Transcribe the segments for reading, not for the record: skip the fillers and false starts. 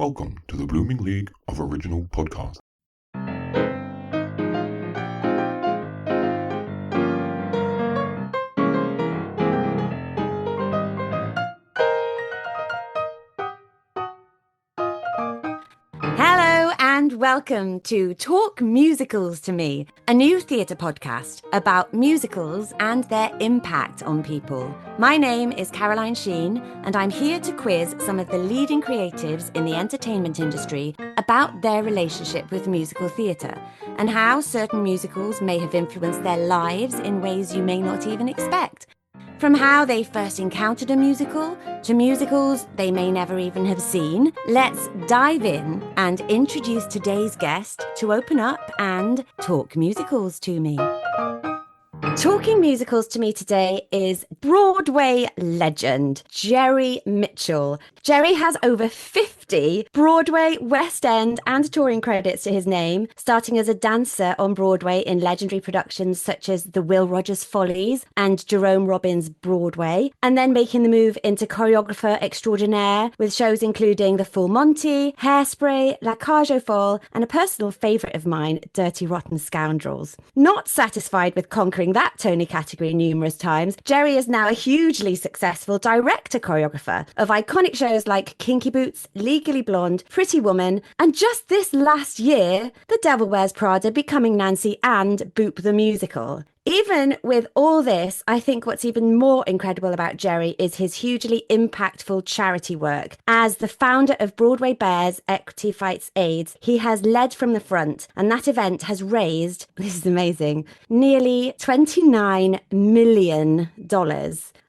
Welcome to the Blooming League of Original Podcasts. Hello and welcome to Talk Musicals to Me, a new theatre podcast about musicals and their impact on people. My name is Caroline Sheen and I'm here to quiz some of the leading creatives in the entertainment industry about their relationship with musical theatre and how certain musicals may have influenced their lives in ways you may not even expect. From how they first encountered a musical to musicals they may never even have seen, let's dive in and introduce today's guest to open up and talk musicals to me. Talking musicals to me today is Broadway legend Jerry Mitchell. Jerry has over 50 Broadway, West End and touring credits to his name, starting as a dancer on Broadway in legendary productions such as The Will Rogers Follies and Jerome Robbins' Broadway, and then making the move into choreographer extraordinaire with shows including The Full Monty, Hairspray, La Cage aux Folles, and a personal favourite of mine, Dirty Rotten Scoundrels. Not satisfied with conquering that Tony category numerous times, Jerry is now a hugely successful director-choreographer of iconic shows like Kinky Boots, Legally Blonde, Pretty Woman, and just this last year, The Devil Wears Prada, Becoming Nancy, and Boop the Musical. Even with all this, I think what's even more incredible about Jerry is his hugely impactful charity work. As the founder of Broadway Bears Equity Fights AIDS, he has led from the front, and that event has raised, this is amazing, nearly $29 million.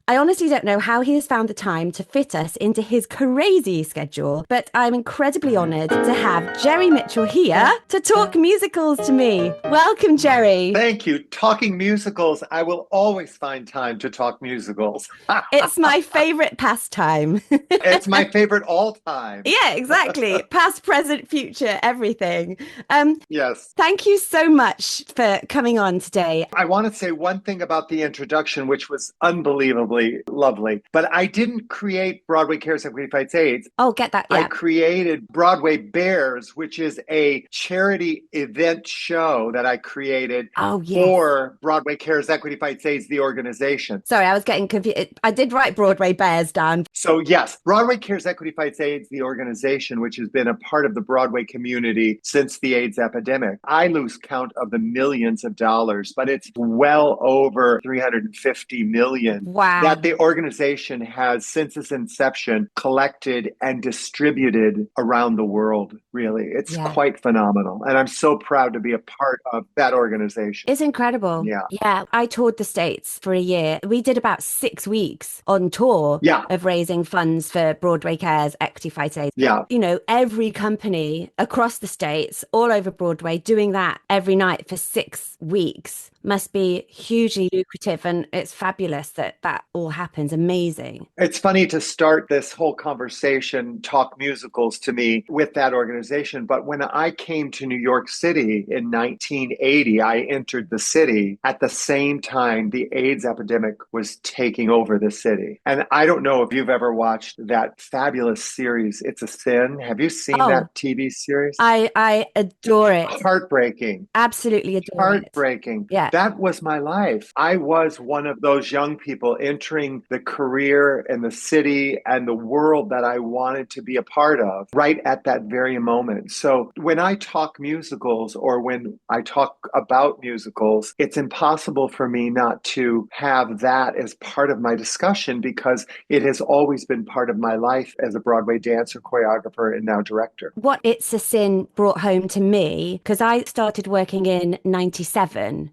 I honestly don't know how he has found the time to fit us into his crazy schedule, but I'm incredibly honoured to have Jerry Mitchell here to talk musicals to me. Welcome, Jerry. Thank you. Talking musicals, I will always find time to talk musicals. It's my favourite pastime. It's my favorite all time. Yeah, exactly. Past, present, future, everything. Yes. Thank you so much for coming on today. I want to say one thing about the introduction, which was unbelievably lovely, but I didn't create Broadway Cares Equity Fights AIDS. Oh, get that, yeah. I created Broadway Bears, which is a charity event show that I created for Broadway Cares Equity Fights AIDS, the organization. Sorry, I was getting confused. I did write Broadway Bears down. So yes, Broadway Cares Equity Fights AIDS, the organization, which has been a part of the Broadway community since the AIDS epidemic. I lose count of the millions of dollars, but it's well over 350 million. Wow. That the organization has, since its inception, collected and distributed around the world, really. It's quite phenomenal. And I'm so proud to be a part of that organization. It's incredible. Yeah. I toured the States for a year. We did about 6 weeks on tour of raising funds for Broadway Cares Equity Fight AIDS. Yeah. You know, every company across the States, all over Broadway, doing that every night for 6 weeks must be hugely lucrative, and it's fabulous that that all happens. Amazing. It's funny to start this whole conversation, Talk Musicals to me, with that organization. But when I came to New York City in 1980, I entered the city at the same time the AIDS epidemic was taking over the city. And I don't know if you've ever watched that fabulous series, It's a Sin. Have you seen that TV series? I adore it. Heartbreaking. Absolutely adore it. Heartbreaking. Yeah. That was my life. I was one of those young people entering the career and the city and the world that I wanted to be a part of right at that very moment. So when I talk musicals or when I talk about musicals, it's impossible for me not to have that as part of my discussion because it has always been part of my life as a Broadway dancer, choreographer, and now director. What It's a Sin brought home to me, because I started working in 1997.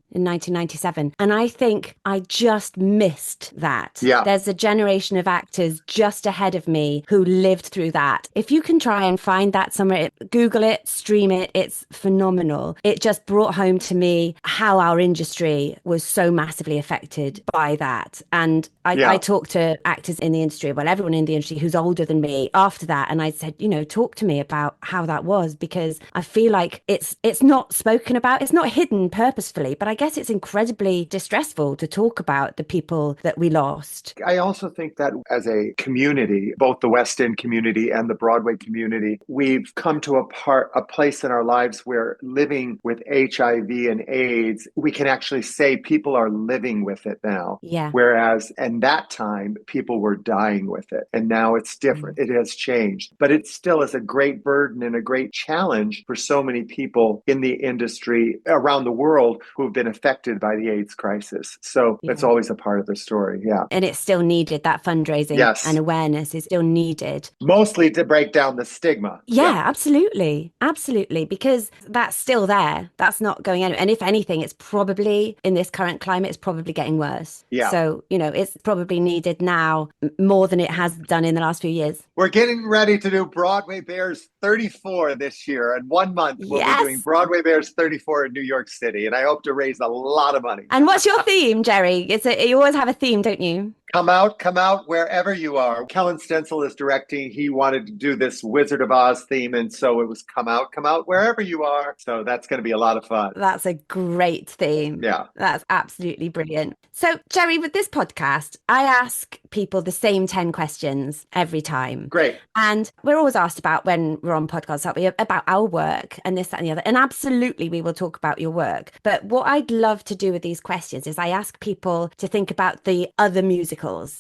And I think I just missed that. Yeah. There's a generation of actors just ahead of me who lived through that. If you can try and find that somewhere, Google it, stream it, it's phenomenal. It just brought home to me how our industry was so massively affected by that. And I talked to actors in the industry, well, everyone in the industry who's older than me after that. And I said, you know, talk to me about how that was, because I feel like it's not spoken about. It's not hidden purposefully, but I guess it's incredibly distressful to talk about the people that we lost. I also think that as a community, both the West End community and the Broadway community, we've come to a place in our lives where living with HIV and AIDS, we can actually say people are living with it now. Yeah. Whereas in that time, people were dying with it. And now it's different. It has changed. But it still is a great burden and a great challenge for so many people in the industry around the world who have been affected by the AIDS crisis. So that's always a part of the story. Yeah. And it's still needed. That fundraising and awareness is still needed. Mostly to break down the stigma. Yeah, absolutely. Absolutely. Because that's still there. That's not going anywhere. And if anything, it's probably in this current climate, it's probably getting worse. Yeah. So, it's probably needed now more than it has done in the last few years. We're getting ready to do Broadway Bears 34 this year. In 1 month, we'll be doing Broadway Bears 34 in New York City. And I hope to raise a lot of money. And what's your theme, Jerry? You always have a theme, don't you? Come out wherever you are. Kellen Stencil is directing. He wanted to do this Wizard of Oz theme. And so it was come out wherever you are. So that's going to be a lot of fun. That's a great theme. Yeah. That's absolutely brilliant. So, Jerry, with this podcast, I ask people the same 10 questions every time. Great. And we're always asked about when we're on podcasts, aren't we, about our work and this, that, and the other. And absolutely, we will talk about your work. But what I'd love to do with these questions is I ask people to think about the other musicals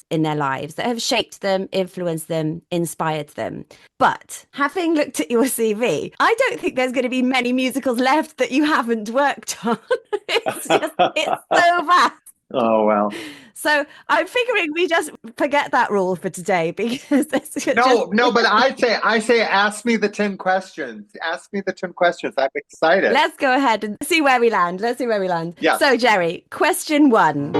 in their lives that have shaped them, influenced them, inspired them. But having looked at your CV, I don't think there's going to be many musicals left that you haven't worked on. It's so vast. Oh, well. So I'm figuring we just forget that rule for today because no, but I say ask me the 10 questions. Ask me the 10 questions. I'm excited. Let's go ahead and see where we land. Yeah. So, Jerry, question 1.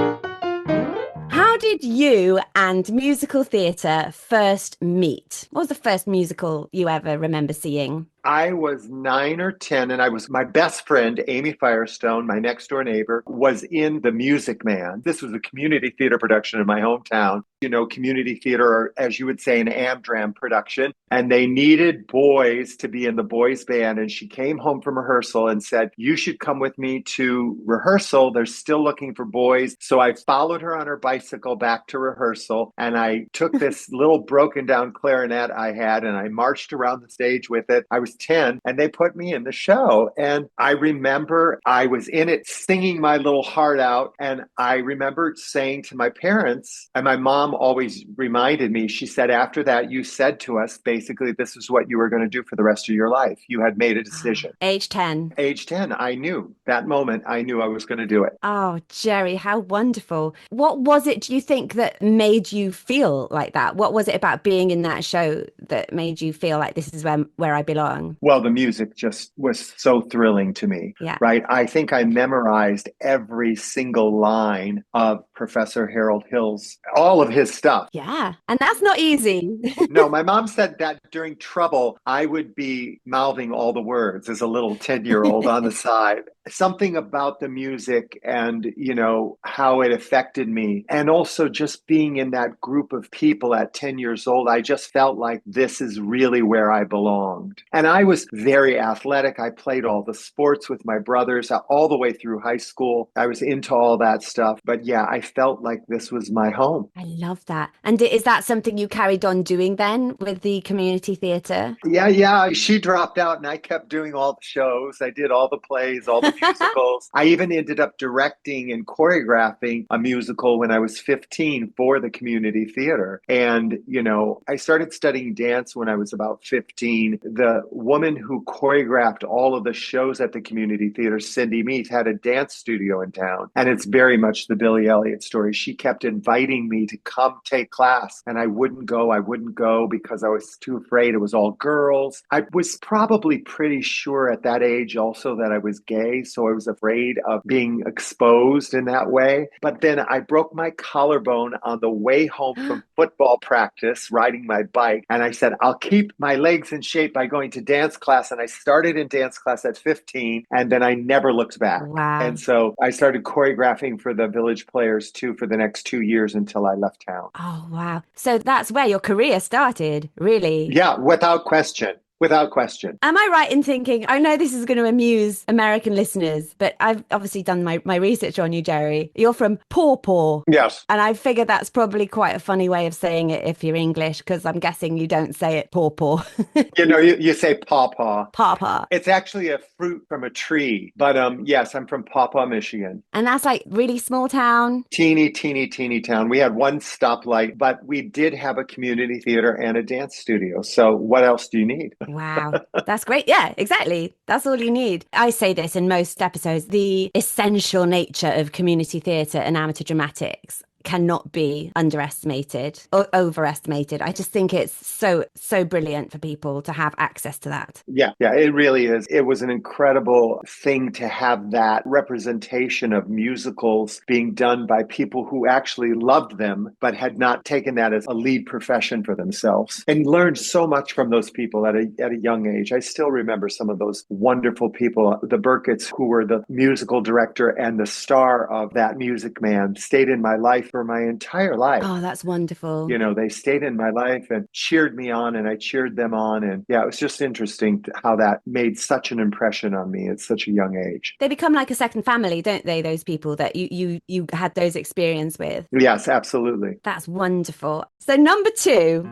How did you and musical theatre first meet? What was the first musical you ever remember seeing? I was 9 or 10, and my best friend, Amy Firestone, my next door neighbor, was in The Music Man. This was a community theater production in my hometown. Community theater, as you would say, an Amdram production. And they needed boys to be in the boys band. And she came home from rehearsal and said, you should come with me to rehearsal. They're still looking for boys. So I followed her on her bicycle back to rehearsal. And I took this little broken down clarinet I had, and I marched around the stage with it. I was 10, and they put me in the show. And I remember I was in it singing my little heart out. And I remember saying to my parents, and my mom always reminded me, she said, after that, you said to us, basically, this is what you were going to do for the rest of your life. You had made a decision. Age 10. Age 10, I knew. That moment, I knew I was going to do it. Oh, Jerry, how wonderful. What was it, do you think, that made you feel like that? What was it about being in that show that made you feel like this is where I belong? Well, the music just was so thrilling to me, right? I think I memorized every single line of Professor Harold Hill's, all of his stuff. Yeah, and that's not easy. No, my mom said that during trouble, I would be mouthing all the words as a little 10-year-old on the side. Something about the music and, how it affected me. And also just being in that group of people at 10 years old, I just felt like this is really where I belonged. And I was very athletic. I played all the sports with my brothers all the way through high school. I was into all that stuff. But yeah, I felt like this was my home. I love that. And is that something you carried on doing then with the community theatre? Yeah. She dropped out and I kept doing all the shows. I did all the plays, all the musicals. I even ended up directing and choreographing a musical when I was 15 for the community theater. And, I started studying dance when I was about 15. The woman who choreographed all of the shows at the community theater, Cindy Meath, had a dance studio in town. And it's very much the Billy Elliot story. She kept inviting me to come take class. And I wouldn't go because I was too afraid. It was all girls. I was probably pretty sure at that age also that I was gay. So I was afraid of being exposed in that way. But then I broke my collarbone on the way home from football practice, riding my bike. And I said, I'll keep my legs in shape by going to dance class. And I started in dance class at 15, and then I never looked back. Wow. And so I started choreographing for the Village Players too for the next 2 years until I left town. Oh, wow. So that's where your career started, really? Yeah, without question. Without question. Am I right in thinking, I know this is going to amuse American listeners, but I've obviously done my research on you, Jerry. You're from Paw Paw. Yes. And I figure that's probably quite a funny way of saying it if you're English, because I'm guessing you don't say it Paw Paw. You say pawpaw. Pawpaw. It's actually a fruit from a tree. But yes, I'm from Pawpaw, Michigan. And that's like really small town. Teeny, teeny, teeny town. We had one stoplight, but we did have a community theater and a dance studio. So what else do you need? Wow. That's great. Yeah, exactly. That's all you need. I say this in most episodes, the essential nature of community theatre and amateur dramatics cannot be underestimated or overestimated. I just think it's so brilliant for people to have access to that. Yeah, it really is. It was an incredible thing to have that representation of musicals being done by people who actually loved them, but had not taken that as a lead profession for themselves, and learned so much from those people at a young age. I still remember some of those wonderful people. The Burketts, who were the musical director and the star of That Music Man, stayed in my life for my entire life. Oh, that's wonderful. They stayed in my life and cheered me on, and I cheered them on. And yeah, it was just interesting how that made such an impression on me at such a young age. They become like a second family, don't they? Those people that you had those experience with. Yes, absolutely. That's wonderful. So number 2.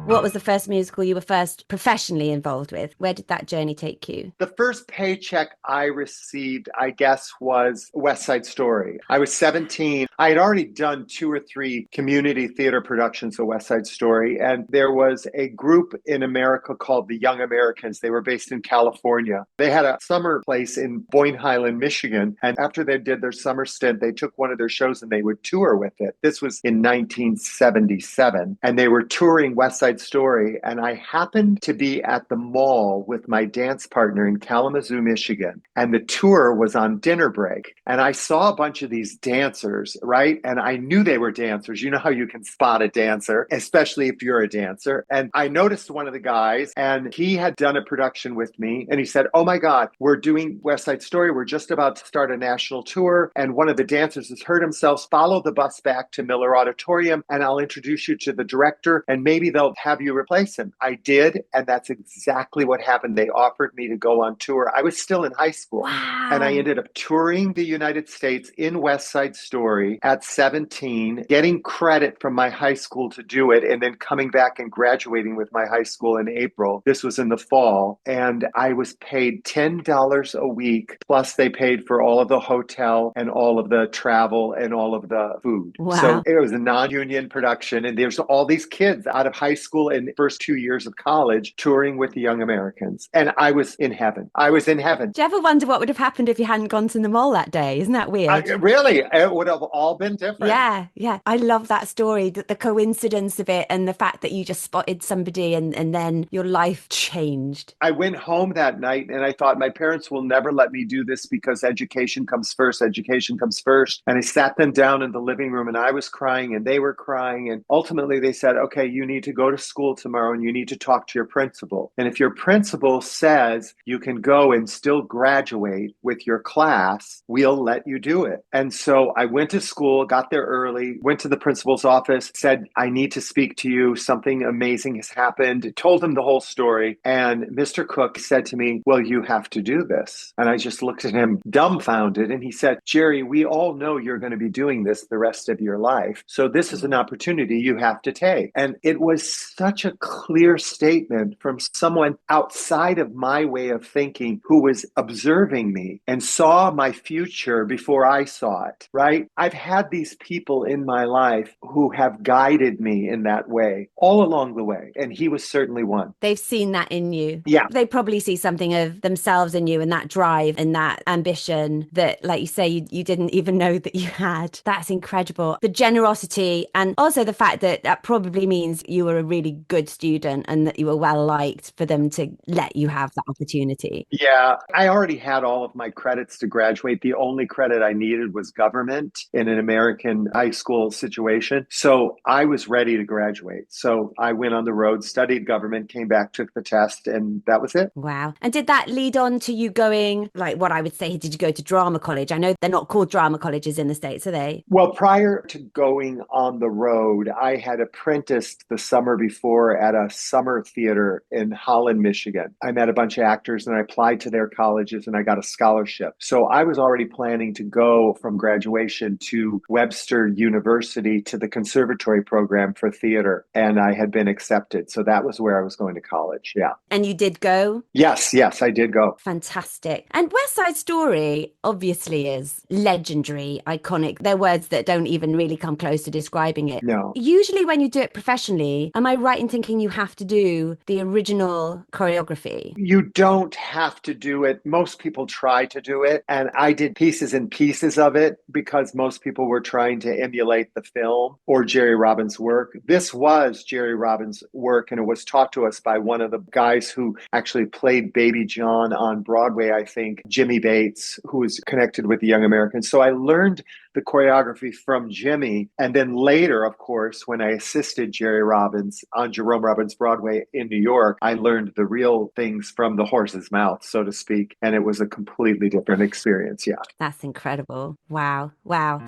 What was the first musical you were first professionally involved with? Where did that journey take you? The first paycheck I received, I guess, was West Side Story. I was 17. I had already done 2 or 3 community theater productions of West Side Story, and there was a group in America called the Young Americans. They were based in California. They had a summer place in Boyne Highland, Michigan, and after they did their summer stint, they took one of their shows and they would tour with it. This was in 1977, and they were touring West Side Story, and I happened to be at the mall with my dance partner in Kalamazoo, Michigan, and the tour was on dinner break, and I saw a bunch of these dancers, right? And I knew they were dancers. You know how you can spot a dancer, especially if you're a dancer. And I noticed one of the guys, and he had done a production with me, and he said, "Oh my God, we're doing West Side Story. We're just about to start a national tour, and one of the dancers has hurt himself. Follow the bus back to Miller Auditorium, and I'll introduce you to the director, and maybe they'll have you replace him." I did, and that's exactly what happened. They offered me to go on tour. I was still in high school. Wow. And I ended up touring the United States in West Side Story at 17, getting credit from my high school to do it, and then coming back and graduating with my high school in April. This was in the fall, and I was paid $10 a week, plus they paid for all of the hotel and all of the travel and all of the food. Wow. So it was a non-union production, and there's all these kids out of high school and first 2 years of college touring with the Young Americans. And I was in heaven. I was in heaven. Do you ever wonder what would have happened if you hadn't gone to the mall that day? Isn't that weird? Really, it would have all been different. Yeah. I love that story, the coincidence of it and the fact that you just spotted somebody and then your life changed. I went home that night and I thought, my parents will never let me do this because education comes first. Education comes first. And I sat them down in the living room and I was crying and they were crying. And ultimately they said, "Okay, you need to go to school tomorrow and you need to talk to your principal. And if your principal says you can go and still graduate with your class, we'll let you do it." And so I went to school, got there early, went to the principal's office, said, "I need to speak to you. Something amazing has happened." Told him the whole story. And Mr. Cook said to me, "Well, you have to do this." And I just looked at him dumbfounded. And he said, "Jerry, we all know you're going to be doing this the rest of your life. So this is an opportunity you have to take." And it was such a clear statement from someone outside of my way of thinking who was observing me and saw my future before I saw it, right? I've had these people in my life who have guided me in that way all along the way. And he was certainly one. They've seen that in you. Yeah. They probably see something of themselves in you and that drive and that ambition that, like you say, you didn't even know that you had. That's incredible. The generosity and also the fact that that probably means you were a really good student and that you were well liked for them to let you have that opportunity. Yeah, I already had all of my credits to graduate. The only credit I needed was government in an American high school situation. So I was ready to graduate. So I went on the road, studied government, came back, took the test, and that was it. Wow. And did that lead on to you going, like what I would say, did you go to drama college? I know they're not called drama colleges in the States, are they? Well, prior to going on the road, I had apprenticed the summer before at a summer theater in Holland, Michigan. I met a bunch of actors and I applied to their colleges and I got a scholarship. So I was already planning to go from graduation to Webster University to the conservatory program for theater. And I had been accepted. So that was where I was going to college. Yeah. And you did go? Yes, I did go. Fantastic. And West Side Story obviously is legendary, iconic. They're words that don't even really come close to describing it. No. Usually when you do it professionally, am I right in thinking you have to do the original choreography? You don't have to do it. Most people try to do it. And I did pieces and pieces of it because most people were trying to emulate the film or Jerry Robbins' work. This was Jerry Robbins' work, and it was taught to us by one of the guys who actually played Baby John on Broadway, I think, Jimmy Bates, who was connected with the Young Americans. So I learned the choreography from Jimmy. And then later, of course, when I assisted Jerry Robbins on Jerome Robbins Broadway in New York, I learned the real things from the horse's mouth, so to speak. And it was a completely different experience. Yeah. That's incredible. Wow. Wow.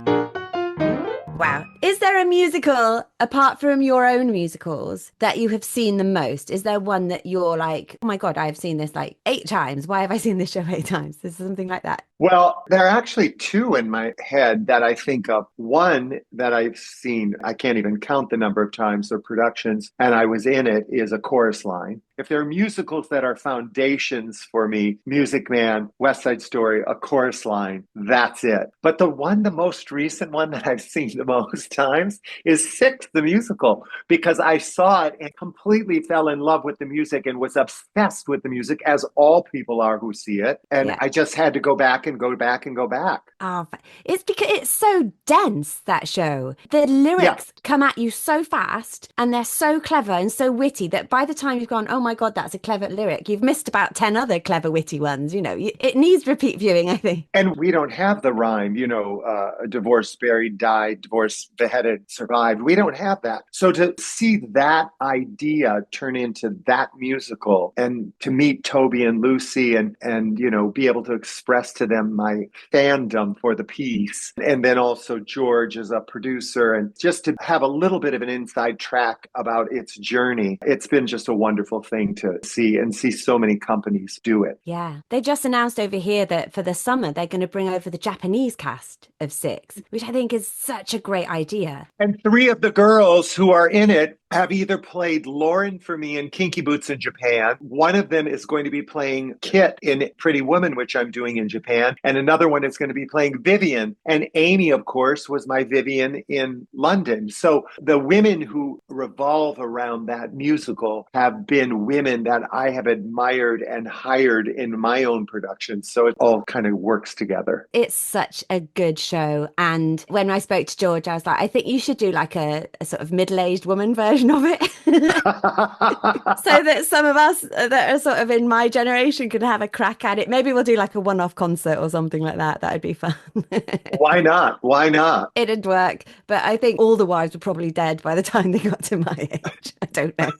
Is there a musical, apart from your own musicals, that you have seen the most? Is there one that you're like, oh my God, I've seen this like 8 times. Why have I seen this show 8 times? This is something like that. Well, there are actually 2 in my head that I think of. One that I've seen, I can't even count the number of times or productions, and I was in it, is A Chorus Line. If there are musicals that are foundations for me, Music Man, West Side Story, A Chorus Line, that's it. But the most recent one that I've seen the most times is Six, the musical, because I saw it and completely fell in love with the music and was obsessed with the music, as all people are who see it. And Yeah. I just had to go back and go back and go back. Oh, it's because it's so dense, that show. The lyrics come at you so fast and they're so clever and so witty that by the time you've gone, oh my God, that's a clever lyric, you've missed about 10 other clever, witty ones. You know, it needs repeat viewing, I think. And we don't have the rhyme, divorced, buried, died, divorced, beheaded, survived. We don't have that. So to see that idea turn into that musical and to meet Toby and Lucy and be able to express to them my fandom for the piece. And then also George as a producer, and just to have a little bit of an inside track about its journey. It's been just a wonderful thing to see and see so many companies do it. Yeah. They just announced over here that for the summer, they're going to bring over the Japanese cast of Six, which I think is such a great idea. And 3 of the girls who are in it have either played Lauren for me in Kinky Boots in Japan. One of them is going to be playing Kit in Pretty Woman, which I'm doing in Japan. And another one is going to be playing Vivian. And Amy, of course, was my Vivian in London. So the women who revolve around that musical have been women that I have admired and hired in my own production. So it all kind of works together. It's such a good show. And when I spoke to George, I was like, I think you should do like a sort of middle-aged woman version of it. So that some of us that are sort of in my generation could have a crack at it. Maybe we'll do like a one-off concert or something like that. That'd be fun. Why not? Why not? It'd work. But I think all the wives were probably dead by the time they got to my age. I don't know.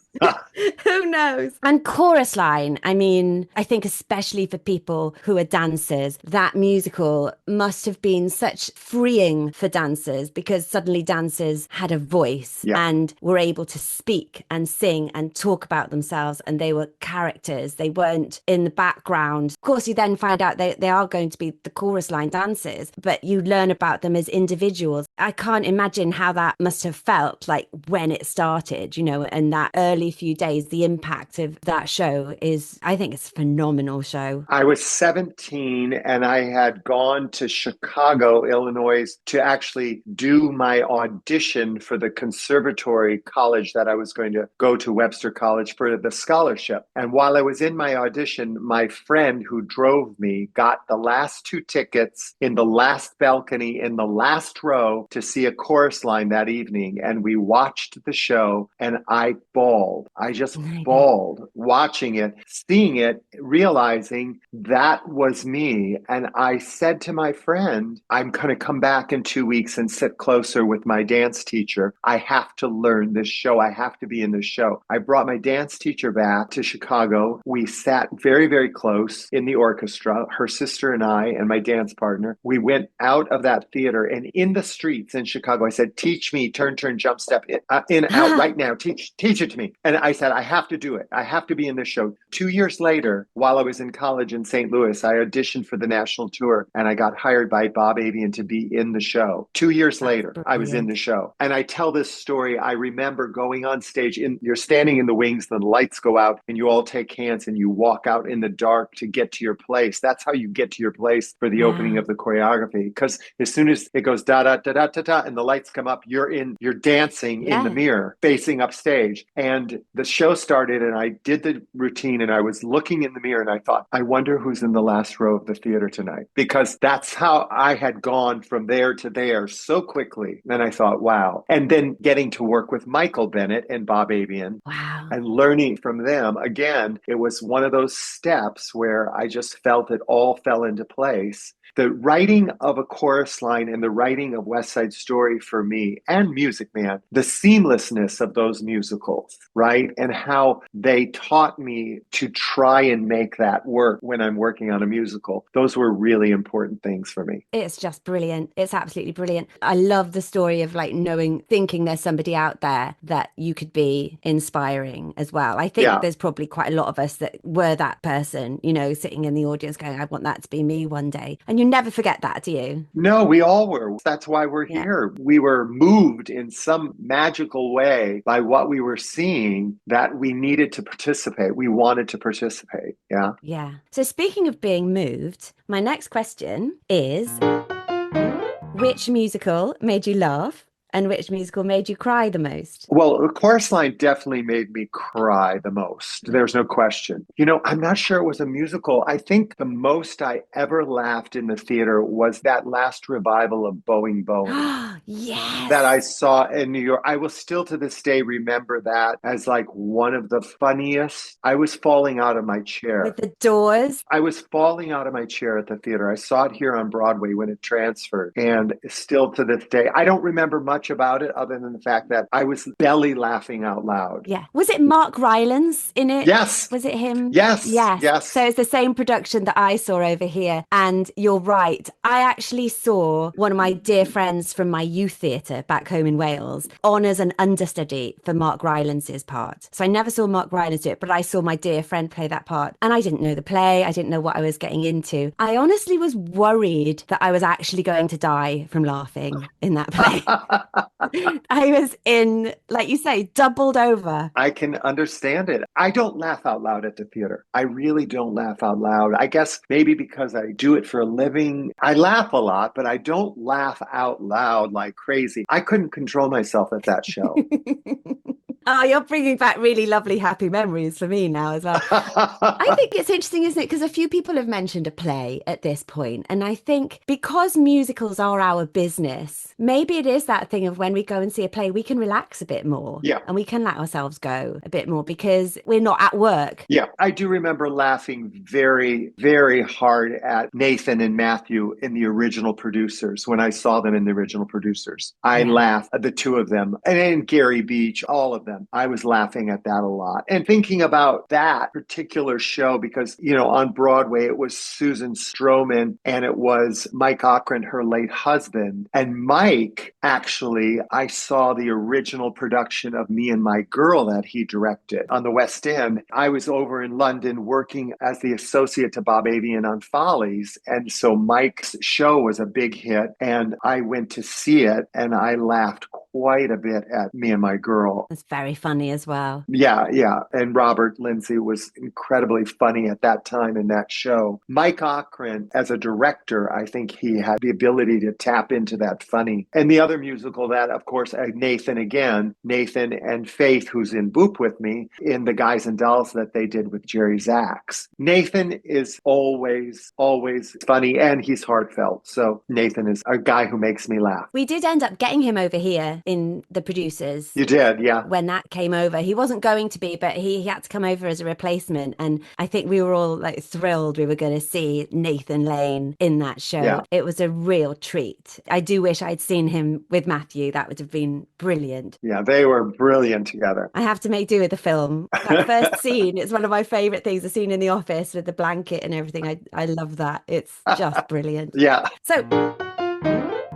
Who knows? And Chorus Line, I mean, I think especially for people who are dancers, that musical must have been such freeing for dancers because suddenly dancers had a voice and were able to speak and sing and talk about themselves, and they were characters. They weren't in the background. Of course, you then find out they are going to be the Chorus Line dancers, but you learn about them as individuals. I can't imagine how that must have felt like when it started, and that early few days. The impact of that show is, I think it's a phenomenal show. I was 17 and I had gone to Chicago, Illinois to actually do my audition for the conservatory college that I was going to go to, Webster College, for the scholarship. And while I was in my audition, my friend who drove me got the last 2 tickets in the last balcony in the last row to see A Chorus Line that evening. And we watched the show and I bawled. I just I bet. bawled watching it, seeing it, realizing that was me. And I said to my friend, I'm going to come back in 2 weeks and sit closer with my dance teacher. I have to learn this show. I have to be in this show. I brought my dance teacher back to Chicago. We sat very, very close in the orchestra, her sister and I, and my dance partner. We went out of that theater, and in the streets in Chicago, I said, teach me turn, turn, jump, step, in, out right now. Teach it to me. And I said, I have to do it. I have to be in this show. 2 years later, while I was in college in St. Louis, I auditioned for the national tour and I got hired by Bob Avian to be in the show. 2 years later, I was in the show. And I tell this story. I remember going on stage, you're standing in the wings, the lights go out, and you all take hands and you walk out in the dark to get to your place. That's how you get to your place for the opening of the choreography. Because as soon as it goes da da da da da da and the lights come up, you're dancing in the mirror, facing upstage. And the show started and I did the routine and I was looking in the mirror and I thought, I wonder who's in the last row of the theater tonight. Because that's how I had gone from there to there so quickly. And I thought, wow. And then getting to work with Michael Bennett and Bob Avian. Wow. And learning from them, again, it was one of those steps where I just felt it all fell into place. The writing of a chorus line and the writing of West Side Story for me and Music Man, the seamlessness of those musicals, right? And how they taught me to try and make that work when I'm working on a musical. Those were really important things for me. It's just brilliant. It's absolutely brilliant. I love the story of like thinking there's somebody out there that you could be inspiring as well. I think there's probably quite a lot of us that were that person, sitting in the audience going, I want that to be me one day. And you never forget that, do you? No, we all were. That's why we're here. We were moved in some magical way by what we were seeing that we needed to participate. We wanted to participate. Yeah. Yeah. So speaking of being moved, my next question is, which musical made you laugh? And which musical made you cry the most? Well, the chorus line definitely made me cry the most. There's no question. I'm not sure it was a musical. I think the most I ever laughed in the theater was that last revival of Boeing Boeing. Yes. That I saw in New York. I will still to this day remember that as like one of the funniest. I was falling out of my chair. With the doors. I was falling out of my chair at the theater. I saw it here on Broadway when it transferred. And still to this day, I don't remember much about it other than the fact that I was belly laughing out loud. Yeah. Was it Mark Rylance in it? Yes. Was it him? Yes. Yes. Yes. So it's the same production that I saw over here. And you're right. I actually saw one of my dear friends from my youth theatre back home in Wales on as an understudy for Mark Rylance's part. So I never saw Mark Rylance do it, but I saw my dear friend play that part. And I didn't know the play. I didn't know what I was getting into. I honestly was worried that I was actually going to die from laughing in that play. I was in, like you say, doubled over. I can understand it. I don't laugh out loud at the theater. I really don't laugh out loud. I guess maybe because I do it for a living. I laugh a lot, but I don't laugh out loud like crazy. I couldn't control myself at that show. Oh, you're bringing back really lovely, happy memories for me now as well. I think it's interesting, isn't it? Because a few people have mentioned a play at this point. And I think because musicals are our business, maybe it is that thing of when we go and see a play, we can relax a bit more. Yeah. And we can let ourselves go a bit more because we're not at work. Yeah. I do remember laughing very, very hard at Nathan and Matthew in the original producers when I saw them in the original producers. I laughed at the two of them and then Gary Beach, all of them. I was laughing at that a lot. And thinking about that particular show, because, on Broadway, it was Susan Stroman and it was Mike Ockran, her late husband. And Mike, actually, I saw the original production of Me and My Girl that he directed on the West End. I was over in London working as the associate to Bob Avian on Follies. And so Mike's show was a big hit. And I went to see it and I laughed quite a bit at Me and My Girl. It's very funny as well. Yeah. And Robert Lindsay was incredibly funny at that time in that show. Mike Ockran, as a director, I think he had the ability to tap into that funny. And the other musical that, of course, Nathan and Faith, who's in Boop with me, in The Guys and Dolls that they did with Jerry Zaks. Nathan is always funny and he's heartfelt. So Nathan is a guy who makes me laugh. We did end up getting him over here in The Producers. You did, yeah. When that came over, he wasn't going to be, but he had to come over as a replacement. And I think we were all like thrilled we were going to see Nathan Lane in that show. Yeah. It was a real treat. I do wish I'd seen him with Matthew. That would have been brilliant. Yeah, they were brilliant together. I have to make do with the film. That first scene, it's one of my favorite things, the scene in the office with the blanket and everything. I love that. It's just brilliant. Yeah. So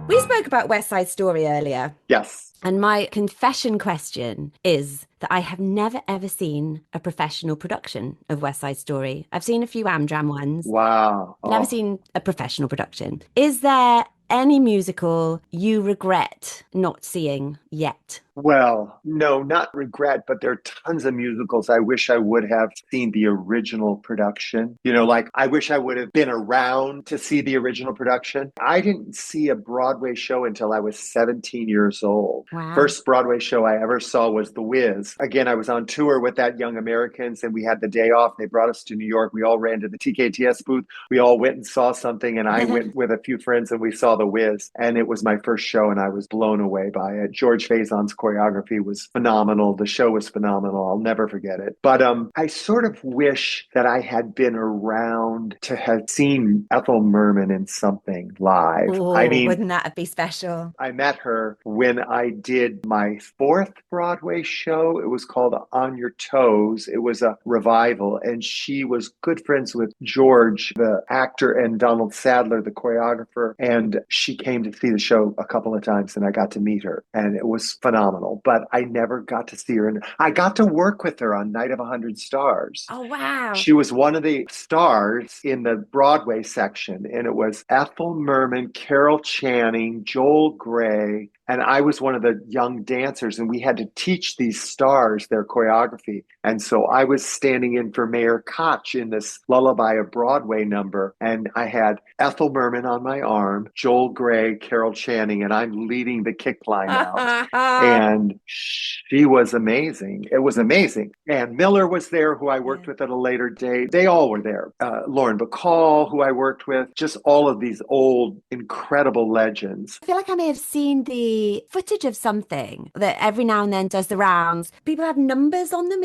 we spoke about West Side Story earlier. Yes. And my confession question is that I have never ever seen a professional production of West Side Story. I've seen a few Amdram ones. Wow. Never seen a professional production. Is there any musical you regret not seeing yet? Well, no, not regret, but there are tons of musicals I wish I would have seen the original production. You know, like I wish I would have been around to see the original production. I didn't see a Broadway show until I was 17 years old. Wow. First Broadway show I ever saw was The Wiz. Again, I was on tour with that Young Americans and we had the day off. They brought us to New York. We all ran to the TKTS booth. We all went and saw something and I went with a few friends and we saw The Wiz. And it was my first show and I was blown away by it. George Faison's choreography was phenomenal. The show was phenomenal. I'll never forget it. But I sort of wish that I had been around to have seen Ethel Merman in something live. Ooh, I mean, wouldn't that be special? I met her when I did my fourth Broadway show. It was called On Your Toes. It was a revival, and she was good friends with George, the actor, and Donald Sadler, the choreographer. And she came to see the show a couple of times, and I got to meet her, and it was phenomenal. But I never got to see her, and I got to work with her on Night of 100 Stars. Oh, wow. She was one of the stars in the Broadway section, and it was Ethel Merman, Carol Channing, Joel Grey, and I was one of the young dancers, and we had to teach these stars their choreography. And so I was standing in for Mayor Koch in this Lullaby of Broadway number, and I had Ethel Merman on my arm, Joel Grey, Carol Channing, and I'm leading the kick line out. And she was amazing. It was amazing. And Miller was there, who I worked with at a later date. They all were there. Lauren Bacall, who I worked with, just all of these old, incredible legends. I feel like I may have seen the footage of something that every now and then does the rounds. People have numbers on them.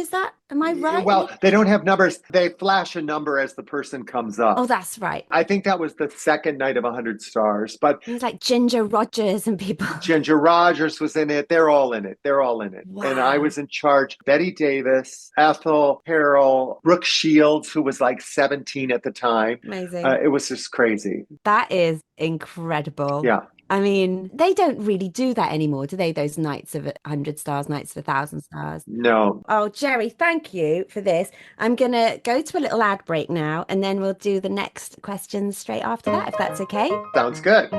Am I right? Well, they don't have numbers. They flash a number as the person comes up. Oh, that's right. I think that was the second Night of 100 Stars. But it was like Ginger Rogers and people. Ginger Rogers was in it. They're all in it. Wow. And I was in charge. Betty Davis, Ethel, Carol, Brooke Shields, who was like 17 at the time. Amazing. It was just crazy. That is incredible. Yeah. I mean, they don't really do that anymore, do they? Those nights of 100 stars, nights of 1,000 stars. No. Oh, Jerry, thank you for this. I'm going to go to a little ad break now, and then we'll do the next questions straight after that, if that's okay. Sounds good.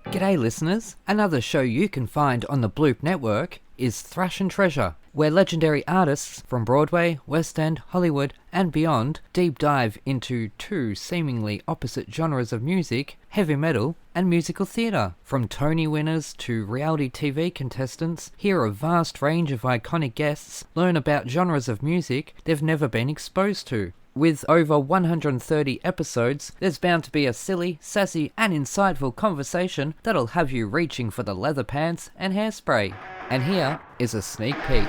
G'day listeners, another show you can find on the Bloop Network is Thrash and Treasure, where legendary artists from Broadway, West End, Hollywood and beyond deep dive into two seemingly opposite genres of music, heavy metal and musical theatre. From Tony winners to reality TV contestants, hear a vast range of iconic guests, learn about genres of music they've never been exposed to. With over 130 episodes, there's bound to be a silly, sassy and insightful conversation that'll have you reaching for the leather pants and hairspray. And here is a sneak peek.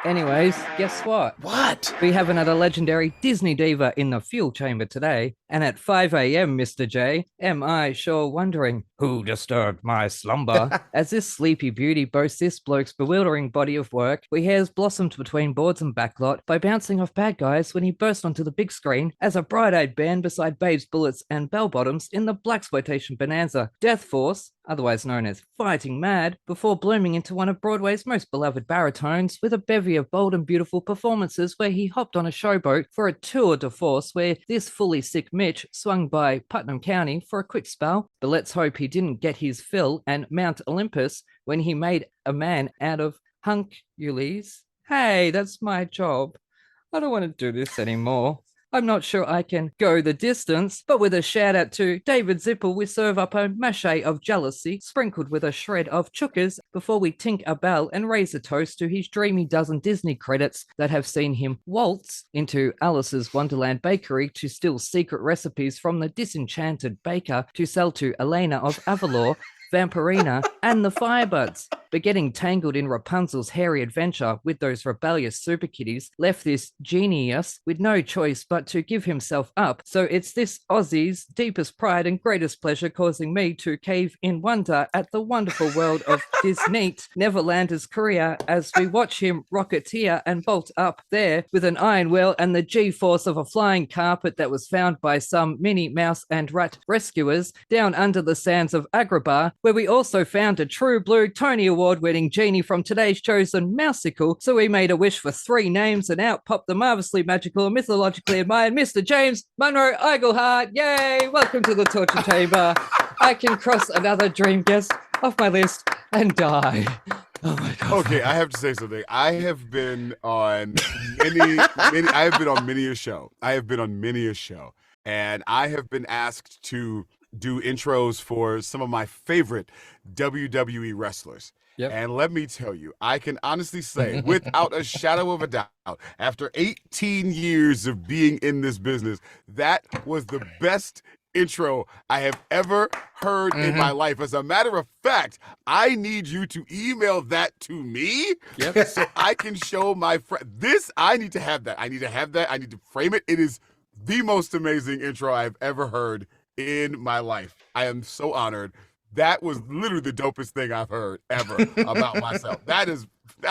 Anyways, guess what? What? We have another legendary Disney diva in the fuel chamber today, and at 5 a.m, Mr. J, am I sure wondering, who disturbed my slumber? As this sleepy beauty boasts this bloke's bewildering body of work, where he has blossomed between boards and backlot by bouncing off bad guys when he burst onto the big screen as a bright-eyed band beside Babes, Bullets and Bell-Bottoms in the blaxploitation bonanza Death Force, otherwise known as Fighting Mad, before blooming into one of Broadway's most beloved baritones with a bevy of bold and beautiful performances where he hopped on a showboat for a tour de force where this fully sick Mitch swung by Putnam County for a quick spell, but let's hope he didn't get his fill and Mount Olympus when he made a man out of Hunk Ules. Hey, that's my job. I don't want to do this anymore. I'm not sure I can go the distance, but with a shout out to David Zippel, we serve up a mache of jealousy sprinkled with a shred of chookers before we tink a bell and raise a toast to his dreamy dozen Disney credits that have seen him waltz into Alice's Wonderland Bakery to steal secret recipes from the disenchanted baker to sell to Elena of Avalor, Vampirina, and the Firebuds. But getting tangled in Rapunzel's hairy adventure with those rebellious super kitties left this genius with no choice but to give himself up. So it's this Aussie's deepest pride and greatest pleasure causing me to cave in wonder at the wonderful world of Disney Neverlander's career as we watch him rocketeer and bolt up there with an iron will and the G-force of a flying carpet that was found by some Minnie Mouse and Rat rescuers down under the sands of Agrabah, where we also found a true blue Tony Award-winning genie from today's chosen mouseicle. So we made a wish for 3 names and out popped the marvelously magical and mythologically admired Mr. James Monroe Iglehart. Yay! Welcome to the torture chamber. I can cross another dream guest off my list and die. Oh my God. Okay, I have to say something. I have been on I have been on many a show. And I have been asked to do intros for some of my favorite WWE wrestlers. Yep. And let me tell you, I can honestly say, without a shadow of a doubt, after 18 years of being in this business, that was the best intro I have ever heard in my life. As a matter of fact, I need you to email that to me so I can show my friend. I need to have that. I need to frame it. It is the most amazing intro I've ever heard in my life. I am so honored. That was literally the dopest thing I've heard ever about myself. That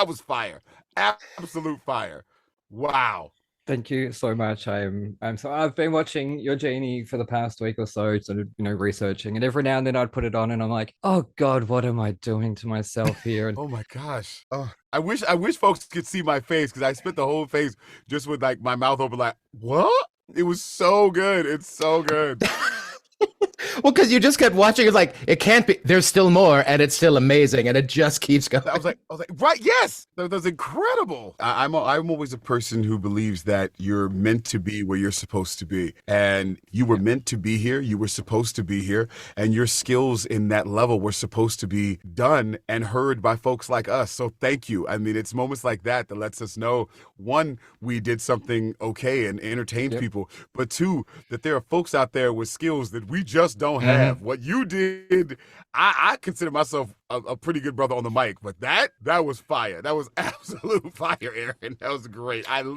was fire. Absolute fire. Wow. Thank you so much. I've been watching your genie for the past week or so, sort of, researching, and every now and then I'd put it on and I'm like, oh God, what am I doing to myself here? Oh my gosh. Oh, I wish folks could see my face, because I spent the whole face just with like my mouth open like, what? It was so good. It's so good. Well, because you just kept watching. It's like, it can't be. There's still more, and it's still amazing, and it just keeps going. I was like, right, yes, that was incredible. I'm always a person who believes that you're meant to be where you're supposed to be, and you were meant to be here. You were supposed to be here, and your skills in that level were supposed to be done and heard by folks like us. So thank you. I mean, it's moments like that lets us know, one, we did something okay and entertained people, but two, that there are folks out there with skills that we just don't have. What you did, I consider myself a pretty good brother on the mic, but that was fire. That was absolute fire, Aaron. That was great. I'm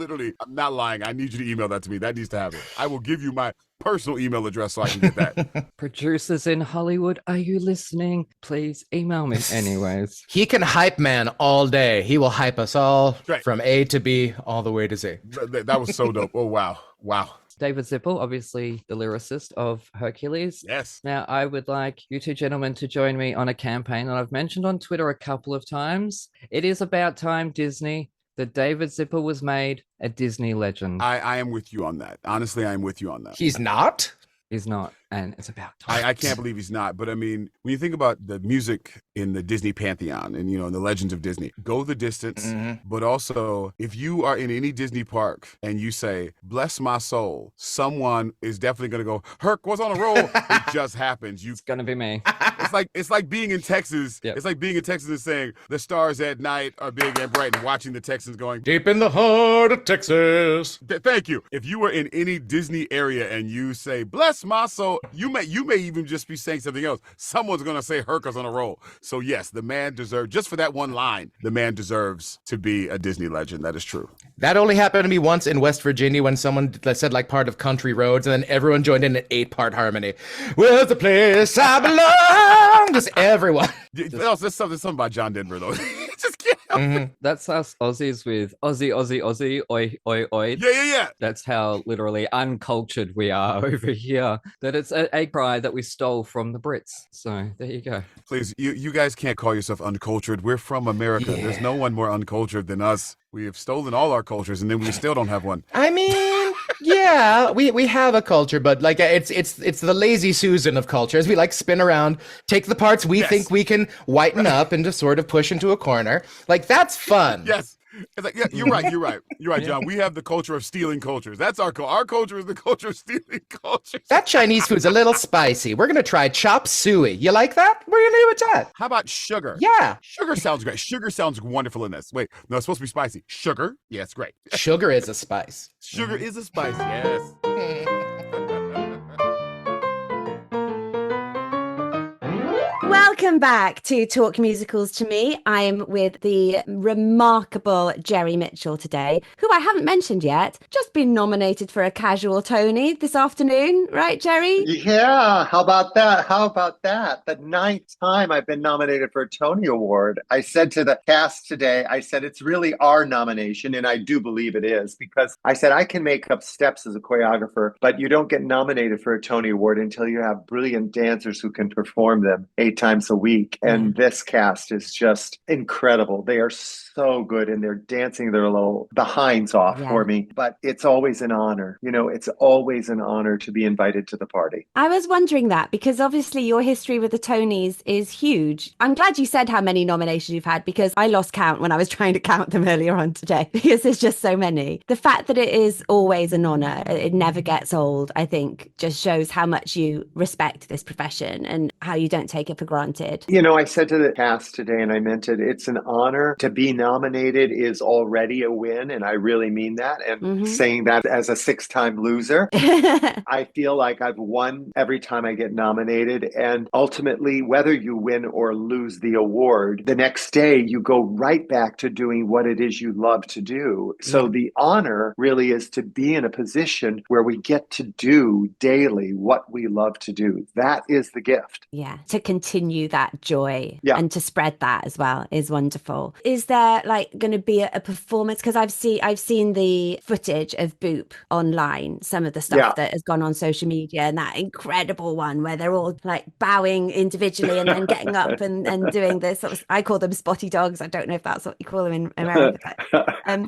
not lying. I need you to email that to me. That needs to happen. I will give you my personal email address so I can get that. Producers in Hollywood, are you listening? Please email me. Anyways. He can hype man all day. He will hype us all from A to B all the way to Z. That was so dope. Oh, wow. Wow. David Zippel, obviously the lyricist of Hercules. Yes. Now, I would like you two gentlemen to join me on a campaign that I've mentioned on Twitter a couple of times. It is about time, Disney, that David Zippel was made a Disney legend. I am with you on that. Honestly, I am with you on that. He's not? He's not, and it's about time. I can't believe he's not. But I mean, when you think about the music in the Disney pantheon and, the legends of Disney, go the distance. But also, if you are in any Disney park and you say, bless my soul, someone is definitely going to go, Herc was on a roll. It just happens. It's going to be me. It's like being in Texas. Yep. It's like being in Texas and saying the stars at night are big and bright, and watching the Texans going deep in the heart of Texas. Thank you. If you were in any Disney area and you say, bless my soul, you may even just be saying something else. Someone's going to say Herc is on a roll. So yes, the man deserves, just for that one line, the man deserves to be a Disney legend. That is true. That only happened to me once in West Virginia when someone said like part of Country Roads, and then everyone joined in an 8-part harmony. Where's the place I belong? Just everyone. There's something about John Denver though. Just kidding. That's us Aussies with Aussie, oi, oi, oi. Yeah. That's how literally uncultured we are over here. That it's a cry that we stole from the Brits. So there you go. Please, you guys can't call yourself uncultured. We're from America. Yeah. There's no one more uncultured than us. We have stolen all our cultures, and then we still don't have one. I mean, yeah, we have a culture, but like it's the lazy Susan of cultures. We like spin around, take the parts we think we can whiten up and just sort of push into a corner. Like that's fun. Yes. It's like, yeah, you're right. You're right, John. We have the culture of stealing cultures. That's our culture. Our culture is the culture of stealing cultures. That Chinese food's a little spicy. We're gonna try chop suey. You like that? We're gonna do with that. How about sugar? Yeah. Sugar sounds great. Sugar sounds wonderful in this. Wait, no, it's supposed to be spicy. Sugar? Yeah, it's great. Sugar is a spice. Sugar is a spice, yes. Welcome back to Talk Musicals to Me. I am with the remarkable Jerry Mitchell today, who I haven't mentioned yet. Just been nominated for a casual Tony this afternoon, right, Jerry? Yeah, how about that? How about that? The 9th time I've been nominated for a Tony Award. I said to the cast today, I said, it's really our nomination, and I do believe it is, because I said, I can make up steps as a choreographer, but you don't get nominated for a Tony Award until you have brilliant dancers who can perform them 8 times a week. And this cast is just incredible. They are so good, and they're dancing their little behinds off for me. But it's always an honor. You know, it's always an honor to be invited to the party. I was wondering that because obviously your history with the Tonys is huge. I'm glad you said how many nominations you've had, because I lost count when I was trying to count them earlier on today, because there's just so many. The fact that it is always an honor, it never gets old, I think just shows how much you respect this profession and how you don't take it for granted. You know, I said to the cast today, and I meant it, it's an honor. To be nominated is already a win, and I really mean that. And saying that as a 6-time loser, I feel like I've won every time I get nominated. And ultimately, whether you win or lose the award, the next day you go right back to doing what it is you love to do. So the honor really is to be in a position where we get to do daily what we love to do. That is the gift. Yeah, to continue that joy and to spread that as well is wonderful. Is there like going to be a performance? Because I've seen the footage of Boop online, some of the stuff that has gone on social media, and that incredible one where they're all like bowing individually and then getting up and doing this sort of, I call them spotty dogs. I don't know if that's what you call them in America.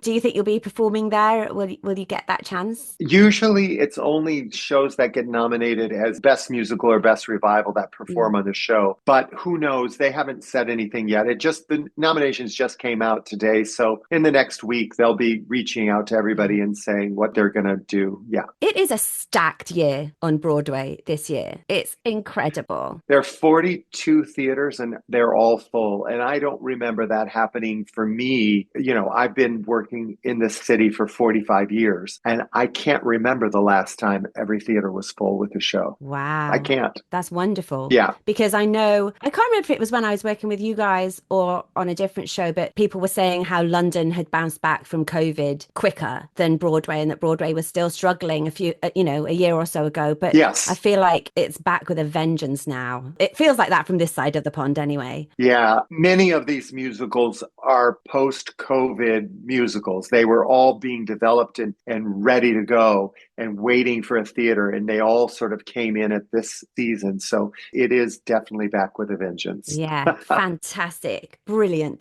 Do you think you'll be performing there? Will you get that chance? Usually it's only shows that get nominated as best musical or best revival that perform on the show. But who knows? They haven't said anything yet. The nominations just came out today. So in the next week, they'll be reaching out to everybody and saying what they're going to do. Yeah. It is a stacked year on Broadway this year. It's incredible. There are 42 theaters and they're all full. And I don't remember that happening for me. You know, I've been working in this city for 45 years and I can't remember the last time every theater was full with a show. Wow. I can't. That's wonderful. Yeah. Because I can't remember if it was when I was working with you guys or on a different show, but people were saying how London had bounced back from COVID quicker than Broadway and that Broadway was still struggling a year or so ago. But yes. I feel like it's back with a vengeance now. It feels like that from this side of the pond anyway. Yeah. Many of these musicals are post-COVID musicals. They were all being developed and ready to go and waiting for a theater, and they all sort of came in at this season. So it is definitely back with a vengeance. Yeah, fantastic. Brilliant.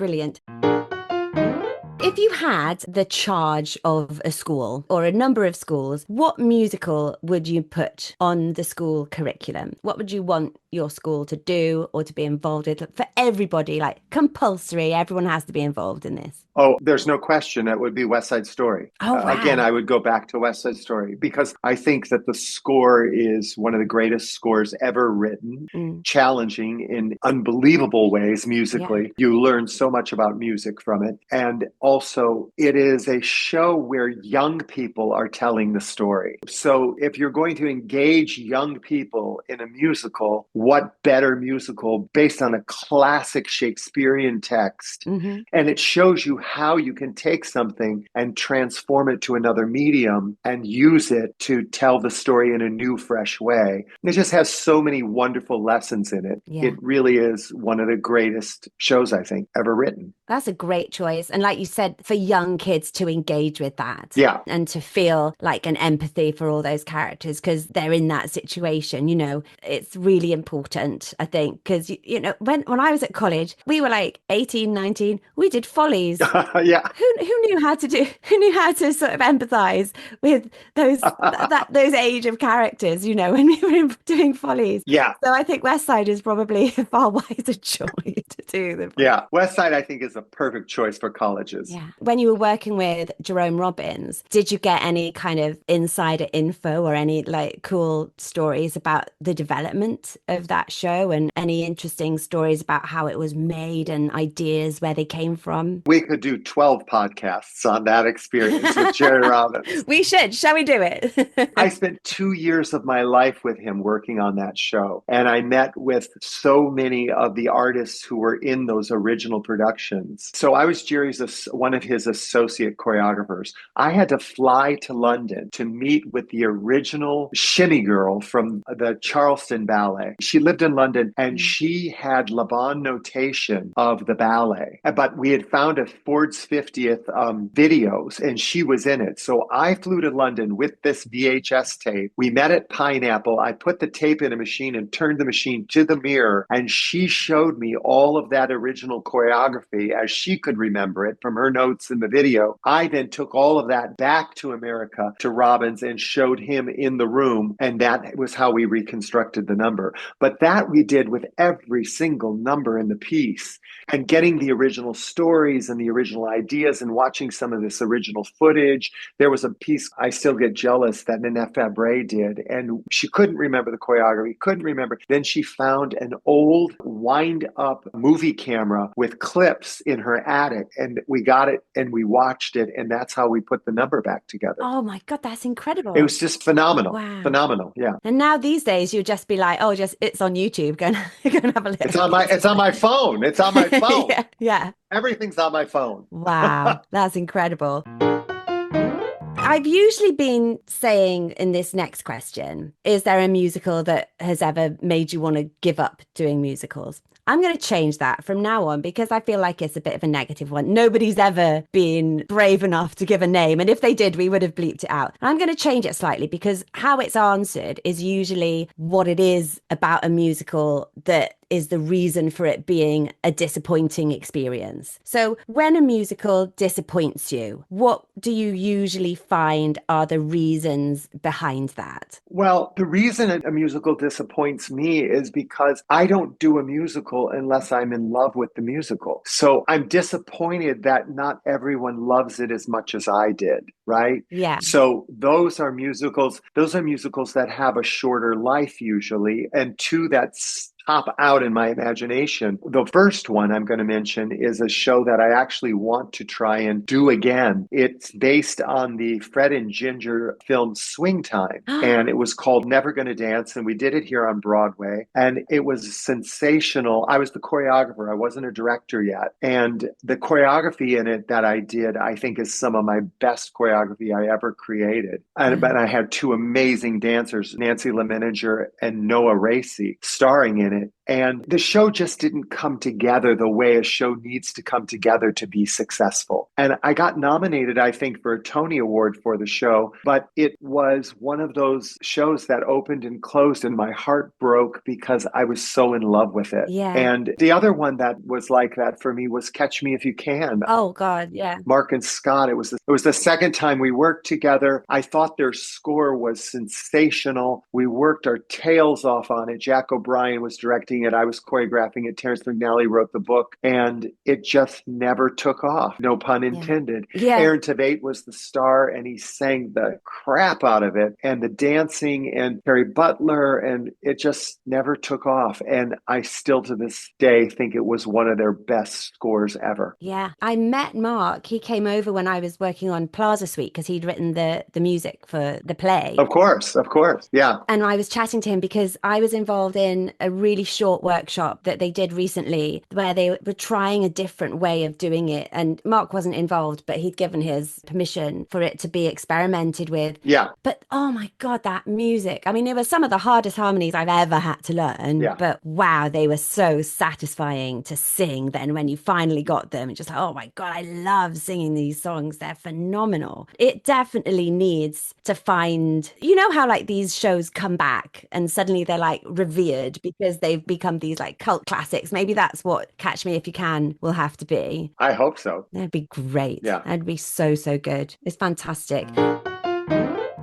If you had the charge of a school or a number of schools, what musical would you put on the school curriculum? What would you want your school to do or to be involved with? For everybody, like compulsory, everyone has to be involved in this. Oh, there's no question. That would be West Side Story. Oh, wow. Again, I would go back to West Side Story because I think that the score is one of the greatest scores ever written, challenging in unbelievable ways musically. Yeah. You learn so much about music from it. And also, it is a show where young people are telling the story. So if you're going to engage young people in a musical, what better musical based on a classic Shakespearean text? Mm-hmm. And it shows you how you can take something and transform it to another medium and use it to tell the story in a new, fresh way. It just has so many wonderful lessons in it. Yeah. It really is one of the greatest shows, I think, ever written. That's a great choice. And like you said, for young kids to engage with that. Yeah. And to feel like an empathy for all those characters because they're in that situation, you know, it's really important, I think, because, you know, when I was at college, we were like 18, 19, we did Follies. Yeah. Who knew how to sort of empathize with those those age of characters, you know, when we were doing Follies. Yeah. So I think West Side is probably a far wiser choice to do than Yeah. West Side, I think, is a perfect choice for colleges. Yeah. When you were working with Jerome Robbins, did you get any kind of insider info or any like cool stories about the development of that show and any interesting stories about how it was made and ideas where they came from? We could do 12 podcasts on that experience with Jerry Robbins. We should. Shall we do it? I spent 2 years of my life with him working on that show. And I met with so many of the artists who were in those original productions. So I was one of his associate choreographers. I had to fly to London to meet with the original shimmy girl from the Charleston Ballet. She lived in London and she had Laban notation of the ballet. But we had found a Ford's 50th videos and she was in it. So I flew to London with this VHS tape. We met at Pineapple. I put the tape in a machine and turned the machine to the mirror. And she showed me all of that original choreography as she could remember it from her notes in the video. I then took all of that back to America to Robbins and showed him in the room. And that was how we reconstructed the number. But that we did with every single number in the piece. And getting the original stories and the original ideas and watching some of this original footage. There was a piece I still get jealous that Nanette Fabre did, and she couldn't remember the choreography, couldn't remember. Then she found an old wind-up movie camera with clips in her attic, and we got it and we watched it, and that's how we put the number back together. Oh my God, that's incredible. It was just phenomenal. Wow. Phenomenal, yeah. And now these days you'd just be like, oh, just it's on YouTube. Go and have a look. It's on my phone. It's on my phone. Yeah. Everything's on my phone. Wow, that's incredible. I've usually been saying in this next question, is there a musical that has ever made you want to give up doing musicals? I'm going to change that from now on because I feel like it's a bit of a negative one. Nobody's ever been brave enough to give a name. And if they did, we would have bleeped it out. I'm going to change it slightly because how it's answered is usually what it is about a musical that is the reason for it being a disappointing experience. So when a musical disappoints you, what do you usually find are the reasons behind that? Well, the reason a musical disappoints me is because I don't do a musical unless I'm in love with the musical. So I'm disappointed that not everyone loves it as much as I did, right? Yeah. So those are musicals that have a shorter life usually, and two that's pop out in my imagination. The first one I'm going to mention is a show that I actually want to try and do again. It's based on the Fred and Ginger film Swing Time, and it was called Never Gonna Dance, and we did it here on Broadway, and it was sensational. I was the choreographer. I wasn't a director yet, and the choreography in it that I did, I think, is some of my best choreography I ever created. And I had two amazing dancers, Nancy Lemanager and Noah Racy, starring in it. And the show just didn't come together the way a show needs to come together to be successful. And I got nominated, I think, for a Tony Award for the show, but it was one of those shows that opened and closed and my heart broke because I was so in love with it. Yeah. And the other one that was like that for me was Catch Me If You Can. Oh, God, yeah. Mark and Scott, it was the second time we worked together. I thought their score was sensational. We worked our tails off on it. Jack O'Brien was directing it. I was choreographing it. Terrence McNally wrote the book, and it just never took off. No pun intended. Yeah. Aaron Tveit was the star, and he sang the crap out of it, and the dancing, and Harry Butler, and it just never took off. And I still to this day think it was one of their best scores ever. Yeah. I met Mark. He came over when I was working on Plaza Suite because he'd written the music for the play. Of course. Yeah. And I was chatting to him because I was involved in a really short workshop that they did recently where they were trying a different way of doing it. And Mark wasn't involved, but he'd given his permission for it to be experimented with. Yeah. But oh my God, that music. I mean, it was some of the hardest harmonies I've ever had to learn. Yeah. But wow, they were so satisfying to sing then when you finally got them. And just like, oh my God, I love singing these songs. They're phenomenal. It definitely needs to find, you know how like these shows come back and suddenly they're like revered because they've become these like cult classics. Maybe that's what Catch Me If You Can will have to be. I hope so. That'd be great. Yeah. That'd be so good. It's fantastic.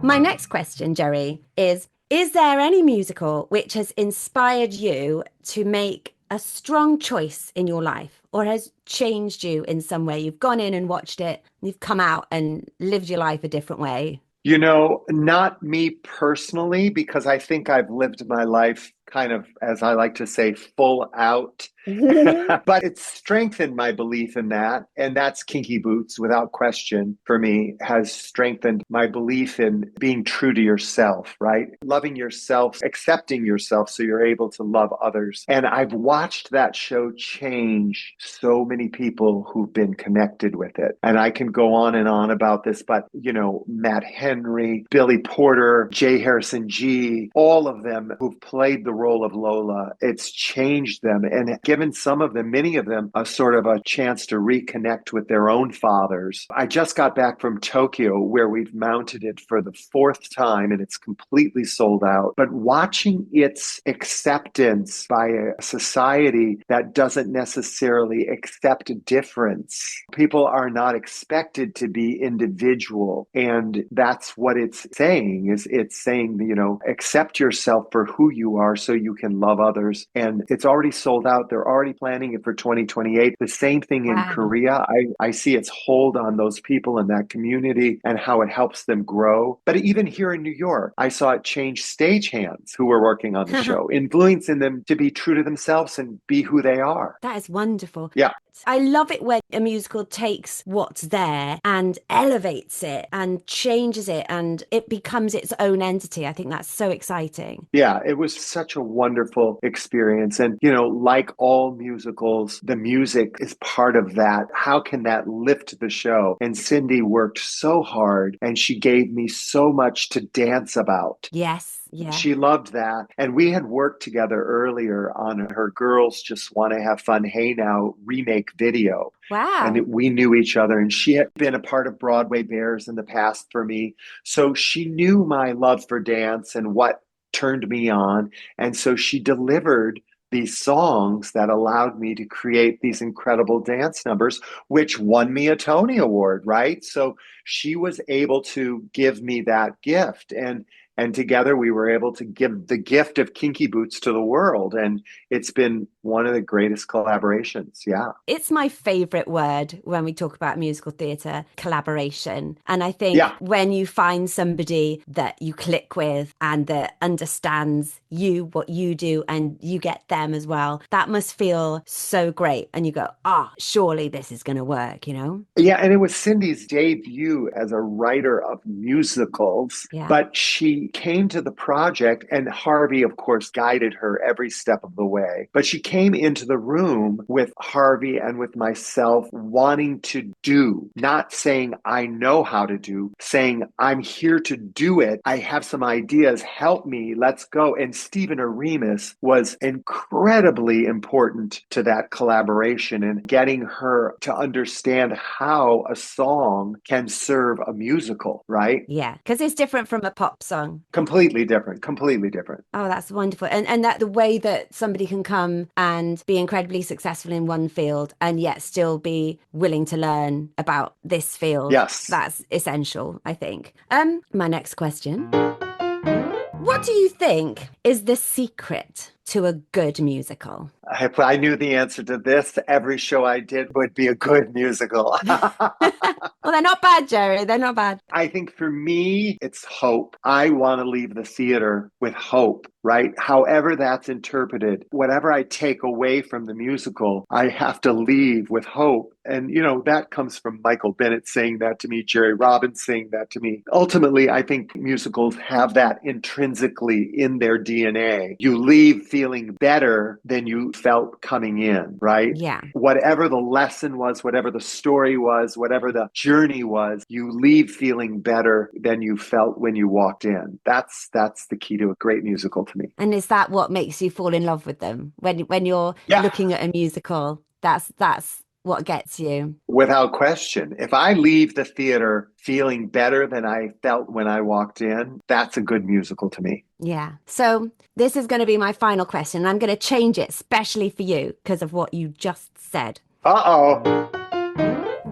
My next question, Jerry, is there any musical which has inspired you to make a strong choice in your life or has changed you in some way? You've gone in and watched it, and you've come out and lived your life a different way. You know, not me personally, because I think I've lived my life kind of, as I like to say, full out. But it's strengthened my belief in that. And that's Kinky Boots, without question, for me, has strengthened my belief in being true to yourself, right? Loving yourself, accepting yourself so you're able to love others. And I've watched that show change so many people who've been connected with it. And I can go on and on about this, but, you know, Matt Henry, Billy Porter, Jay Harrison G, all of them who've played the role of Lola, it's changed them and given some of them, many of them, a sort of a chance to reconnect with their own fathers. I just got back from Tokyo, where we've mounted it for the 4th time, and it's completely sold out. But watching its acceptance by a society that doesn't necessarily accept difference, people are not expected to be individual. And that's what it's saying, is it's saying, you know, accept yourself for who you are so you can love others. And it's already sold out. They're already planning it for 2028. The same thing in Korea. I see its hold on those people in that community and how it helps them grow. But even here in New York, I saw it change stagehands who were working on the show, influencing them to be true to themselves and be who they are. That is wonderful. Yeah. I love it when a musical takes what's there and elevates it and changes it and it becomes its own entity. I think that's so exciting. Yeah, it was such a wonderful experience. And, you know, like all musicals, the music is part of that. How can that lift the show? And Cindy worked so hard and she gave me so much to dance about. Yes. Yeah. She loved that. And we had worked together earlier on her Girls Just Want to Have Fun Hey Now remake video. Wow. And we knew each other. And she had been a part of Broadway Bears in the past for me. So she knew my love for dance and what turned me on. And so she delivered these songs that allowed me to create these incredible dance numbers, which won me a Tony Award, right? So she was able to give me that gift. And together we were able to give the gift of Kinky Boots to the world. And it's been one of the greatest collaborations. Yeah. It's my favorite word when we talk about musical theatre, collaboration. And I think when you find somebody that you click with and that understands you, what you do, and you get them as well, that must feel so great. And you go, surely this is going to work, you know? Yeah. And it was Cindy's debut as a writer of musicals, but she came to the project and Harvey, of course, guided her every step of the way. But she came into the room with Harvey and with myself wanting to do, not saying I know how to do, saying I'm here to do it. I have some ideas. Help me. Let's go. And Stephen Aremus was incredibly important to that collaboration and getting her to understand how a song can serve a musical, right? Yeah, because it's different from a pop song. Completely different. Completely different. Oh, that's wonderful. And that the way that somebody can come and be incredibly successful in one field and yet still be willing to learn about this field. Yes. That's essential, I think. My next question. What do you think is the secret to a good musical? If I knew the answer to this, every show I did would be a good musical. Well, they're not bad, Jerry. They're not bad. I think for me, it's hope. I want to leave the theater with hope, right? However that's interpreted, whatever I take away from the musical, I have to leave with hope. And, you know, that comes from Michael Bennett saying that to me, Jerry Robbins saying that to me. Ultimately, I think musicals have that intrinsically in their DNA. You leave feeling better than you felt coming in, right? Yeah. Whatever the lesson was, whatever the story was, whatever the journey was, you leave feeling better than you felt when you walked in. That's the key to a great musical to me. And is that what makes you fall in love with them? When you're looking at a musical, that's what gets you? Without question. If I leave the theater feeling better than I felt when I walked in, that's a good musical to me. Yeah. So this is going to be my final question. I'm going to change it especially for you because of what you just said. Uh-oh.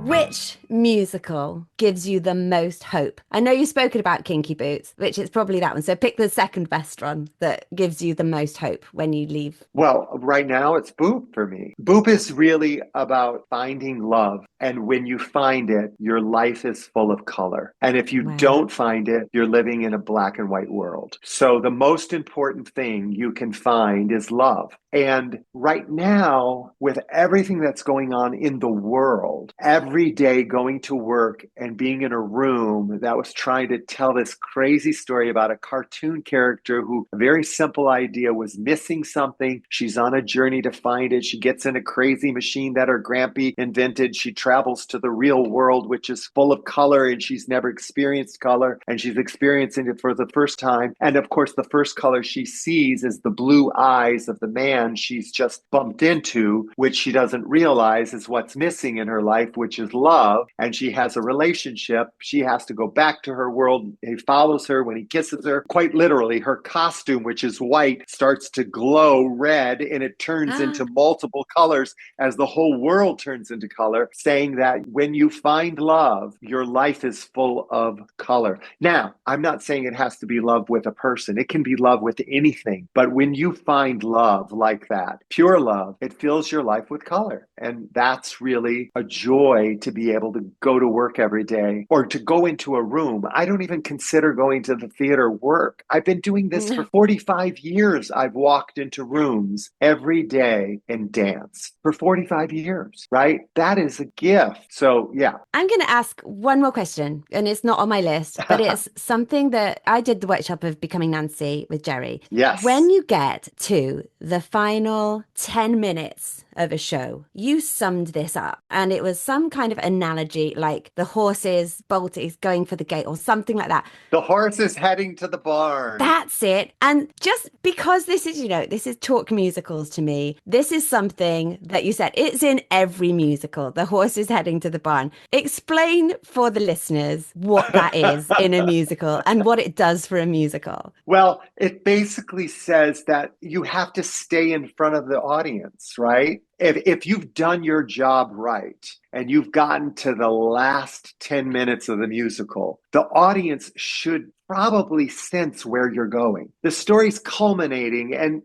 Which musical gives you the most hope? I know you've spoken about Kinky Boots, which is probably that one. So pick the second best one that gives you the most hope when you leave. Well, right now it's Boop for me. Boop is really about finding love. And when you find it, your life is full of color. And if you Wow. don't find it, you're living in a black and white world. So the most important thing you can find is love. And right now, with everything that's going on in the world, every day going to work and being in a room that was trying to tell this crazy story about a cartoon character who, a very simple idea, was missing something. She's on a journey to find it. She gets in a crazy machine that her grampy invented. She travels to the real world, which is full of color, and she's never experienced color, and she's experiencing it for the first time. And of course, the first color she sees is the blue eyes of the man she's just bumped into, which she doesn't realize is what's missing in her life, which is love. And she has a relationship. She has to go back to her world. He follows her when he kisses her. Quite literally, her costume, which is white, starts to glow red, and it turns into multiple colors as the whole world turns into color, saying that when you find love, your life is full of color. Now, I'm not saying it has to be love with a person. It can be love with anything. But when you find love like that, pure love, it fills your life with color. And that's really a joy to be able to go to work every day or to go into a room. I don't even consider going to the theater work. I've been doing this for 45 years. I've walked into rooms every day and danced for 45 years, right? That is a gift. So, yeah. I'm going to ask one more question, and it's not on my list, but it's something that I did the workshop of Becoming Nancy with Jerry. Yes. When you get to the final 10 minutes of a show, you summed this up, and it was some kind of analogy like the horses bolting going for the gate or something like that. The horse is heading to the barn. That's it. And just because this is, this is talk musicals to me, this is something that you said, it's in every musical. The horse is heading to the barn. Explain for the listeners what that is in a musical and what it does for a musical. Well, it basically says that you have to stay in front of the audience, right? If you've done your job right and you've gotten to the last 10 minutes of the musical, the audience should probably sense where you're going. The story's culminating, and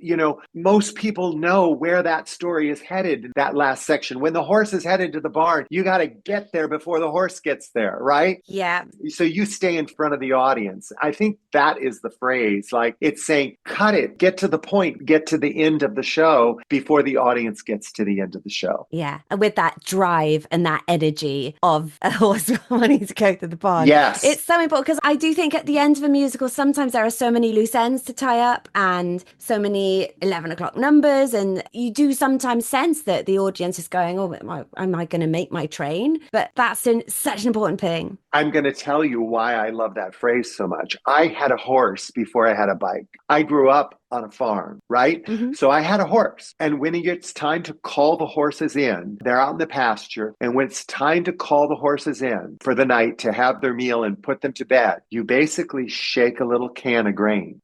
most people know where that story is headed in that last section. When the horse is headed to the barn, you got to get there before the horse gets there, right? Yeah. So you stay in front of the audience. I think that is the phrase. Like, it's saying, cut it, get to the point, get to the end of the show before the audience gets to the end of the show. Yeah. And with that drive and that energy of a horse wanting to go to the barn. Yes. It's so important, because I do think at the end of a musical, sometimes there are so many loose ends to tie up and so many 11 o'clock numbers. And you do sometimes sense that the audience is going, oh, am I going to make my train? But that's such an important thing. I'm going to tell you why I love that phrase so much. I had a horse before I had a bike. I grew up on a farm, right? Mm-hmm. So I had a horse. And when it's time to call the horses in, they're out in the pasture. And when it's time to call the horses in for the night to have their meal and put them to bed, you basically shake a little can of grain.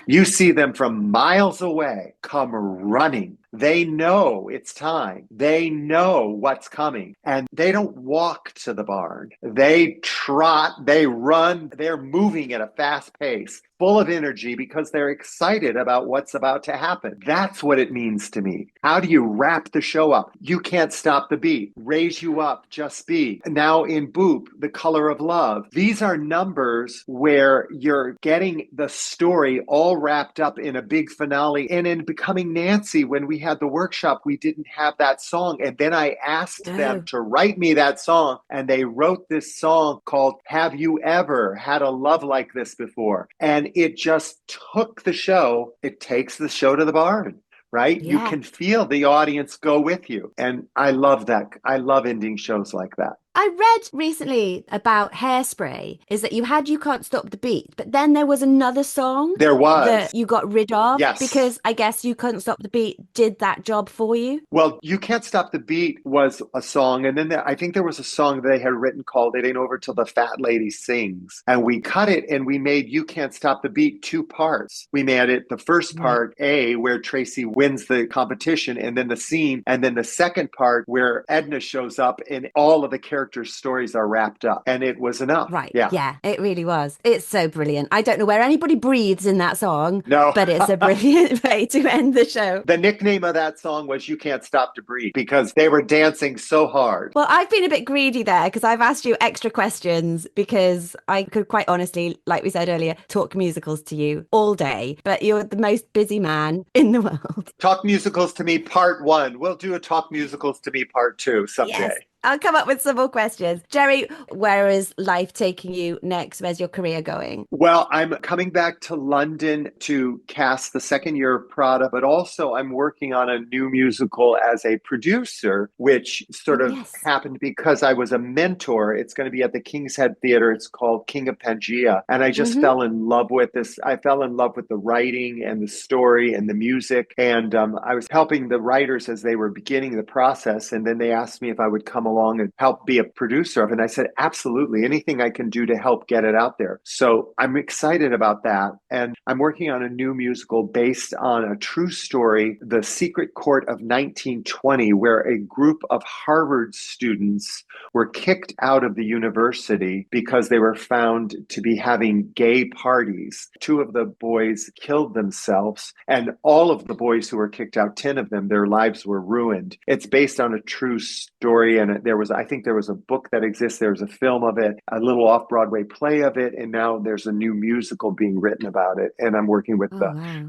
You see them from miles away come running. They know it's time. They know what's coming. And they don't walk to the barn. They trot, they run, they're moving at a fast pace, full of energy because they're excited about what's about to happen. That's what it means to me. How do you wrap the show up? You can't stop the beat. Raise you up, just be. Now in Boop, The Color of Love, these are numbers where you're getting the story all wrapped up in a big finale. And in Becoming Nancy, when we had the workshop, we didn't have that song. And then I asked them to write me that song. And they wrote this song called Have You Ever Had a Love Like This Before? And it just took the show. It takes the show to the barn, right? Yeah. You can feel the audience go with you. And I love that. I love ending shows like that. I read recently about Hairspray is that you had You Can't Stop the Beat, but then there was another song There was. that you got rid of. Yes. Because I guess You Couldn't Stop the Beat did that job for you. Well, You Can't Stop the Beat was a song. And then I think there was a song they had written called It Ain't Over Till the Fat Lady Sings. And we cut it and we made You Can't Stop the Beat 2 parts. We made it the first part, A, where Tracy wins the competition and then the scene. And then the second part where Edna shows up and all of the characters characters' stories are wrapped up. And it was enough. Right. Yeah. Yeah, it really was. It's so brilliant. I don't know where anybody breathes in that song. No. But it's a brilliant way to end the show. The nickname of that song was You Can't Stop to Breathe because they were dancing so hard. Well, I've been a bit greedy there because I've asked you extra questions because I could quite honestly, like we said earlier, talk musicals to you all day, but you're the most busy man in the world. Talk Musicals to Me Part 1. We'll do a Talk Musicals to Me Part 2 someday. Yes. I'll come up with some more questions. Jerry, where is life taking you next? Where's your career going? Well, I'm coming back to London to cast the second year of Prada, but also I'm working on a new musical as a producer, which sort of happened because I was a mentor. It's going to be at the King's Head Theatre. It's called King of Pangaea. And I just fell in love with this. I fell in love with the writing and the story and the music. And I was helping the writers as they were beginning the process. And then they asked me if I would come along and help be a producer of it. And I said, absolutely, anything I can do to help get it out there. So I'm excited about that. And I'm working on a new musical based on a true story, The Secret Court of 1920, where a group of Harvard students were kicked out of the university because they were found to be having gay parties. 2 of the boys killed themselves, and all of the boys who were kicked out, 10 of them, their lives were ruined. It's based on a true story, and I think there was a book that exists. There was a film of it, a little off-Broadway play of it, and now there's a new musical being written about it. And I'm working with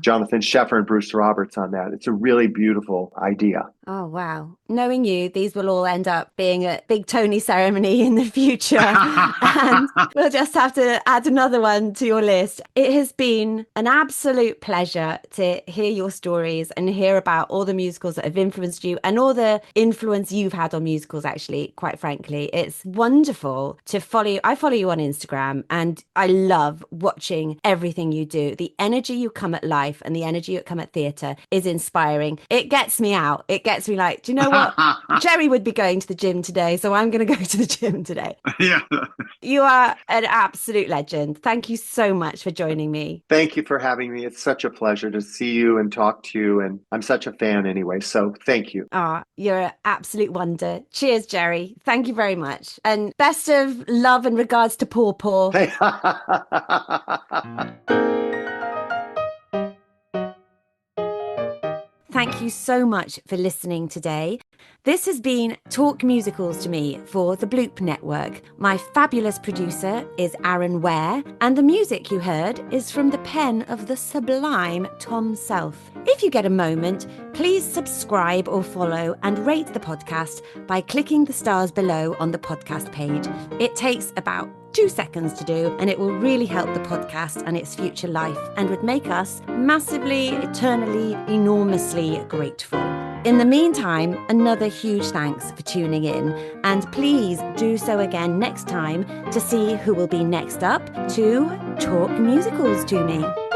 Jonathan Sheffer and Bruce Roberts on that. It's a really beautiful idea. Oh, wow. Knowing you, these will all end up being a big Tony ceremony in the future. And we'll just have to add another one to your list. It has been an absolute pleasure to hear your stories and hear about all the musicals that have influenced you and all the influence you've had on musicals, actually, quite frankly. It's wonderful to follow you. I follow you on Instagram and I love watching everything you do. The energy you come at life and the energy you come at theatre is inspiring. It gets me out. It gets me like, do you know what? Jerry would be going to the gym today, so I'm going to go to the gym today. Yeah. You are an absolute legend. Thank you so much for joining me. Thank you for having me. It's such a pleasure to see you and talk to you. And I'm such a fan anyway, so thank you. You're an absolute wonder. Cheers, Jerry. Thank you very much. And best of love and regards to Paw Paw. Thank you so much for listening today. This has been Talk Musicals to Me for the Bloop Network. My fabulous producer is Aaron Ware, and the music you heard is from the pen of the sublime Tom Self. If you get a moment, please subscribe or follow and rate the podcast by clicking the stars below on the podcast page. It takes about 2 seconds to do, and it will really help the podcast and its future life and would make us massively, eternally, enormously grateful. In the meantime, another huge thanks for tuning in, and please do so again next time to see who will be next up to talk musicals to me.